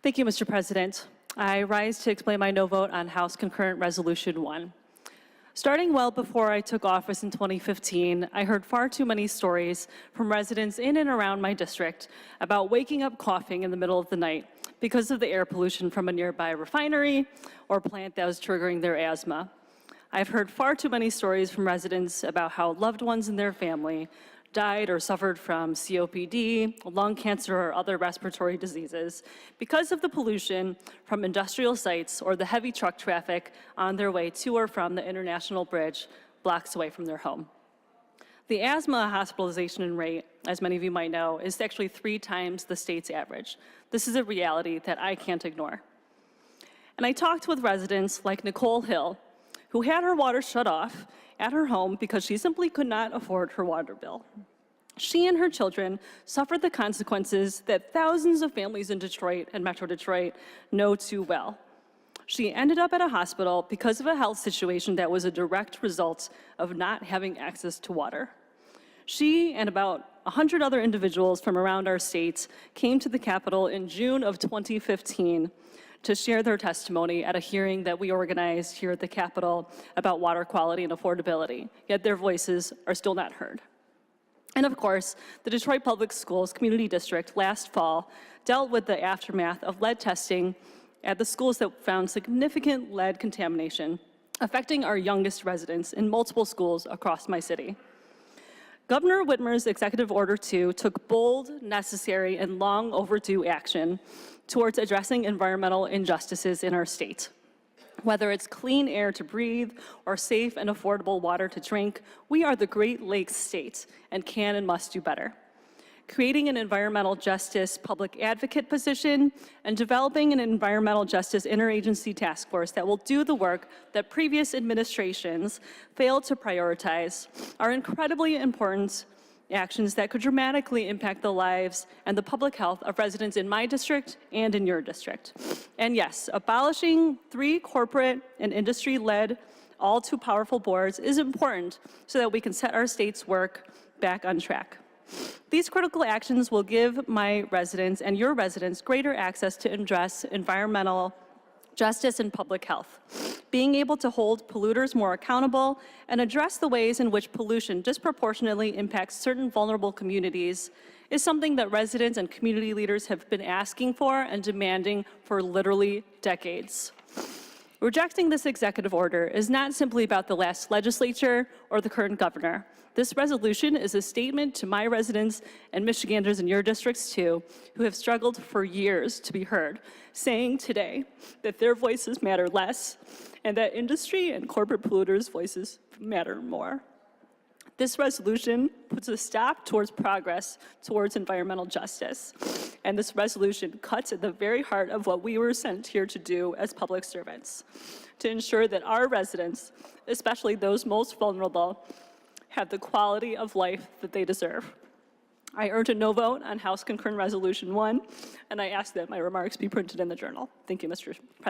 Thank you, Mr. President. I rise to explain my no vote on House Concurrent Resolution 1. Starting well before I took office in 2015, I heard far too many stories from residents in and around my district about waking up coughing in the middle of the night because of the air pollution from a nearby refinery or plant that was triggering their asthma. I've heard far too many stories from residents about how loved ones in their family died or suffered from COPD, lung cancer, or other respiratory diseases because of the pollution from industrial sites or the heavy truck traffic on their way to or from the International Bridge blocks away from their home. The asthma hospitalization rate, as many of you might know, is actually 3 times the state's average. This is a reality that I can't ignore. And I talked with residents like Nicole Hill, who had her water shut off at her home because she simply could not afford her water bill. She and her children suffered the consequences that thousands of families in Detroit and Metro Detroit know too well. She ended up at a hospital because of a health situation that was a direct result of not having access to water. She and about 100 other individuals from around our state came to the Capitol in June of 2015 to share their testimony at a hearing that we organized here at the Capitol about water quality and affordability, yet their voices are still not heard. And of course, the Detroit Public Schools Community District last fall dealt with the aftermath of lead testing at the schools that found significant lead contamination, affecting our youngest residents in multiple schools across my city. Governor Whitmer's Executive Order 2 took bold, necessary, and long overdue action towards addressing environmental injustices in our state. Whether it's clean air to breathe or safe and affordable water to drink, we are the Great Lakes state and can and must do better. Creating an environmental justice public advocate position and developing an environmental justice interagency task force that will do the work that previous administrations failed to prioritize are incredibly important actions that could dramatically impact the lives and the public health of residents in my district and in your district. And yes, abolishing 3 corporate and industry-led, all too powerful boards is important so that we can set our state's work back on track. These critical actions will give my residents and your residents greater access to address environmental justice and public health. Being able to hold polluters more accountable and address the ways in which pollution disproportionately impacts certain vulnerable communities is something that residents and community leaders have been asking for and demanding for literally decades. Rejecting this executive order is not simply about the last legislature or the current governor. This resolution is a statement to my residents and Michiganders in your districts too, who have struggled for years to be heard, saying today that their voices matter less and that industry and corporate polluters' voices matter more. This resolution puts a stop towards progress towards environmental justice. And this resolution cuts at the very heart of what we were sent here to do as public servants, to ensure that our residents, especially those most vulnerable, have the quality of life that they deserve. I urge a no vote on House Concurrent Resolution 1, and I ask that my remarks be printed in the journal. Thank you, Mr. President.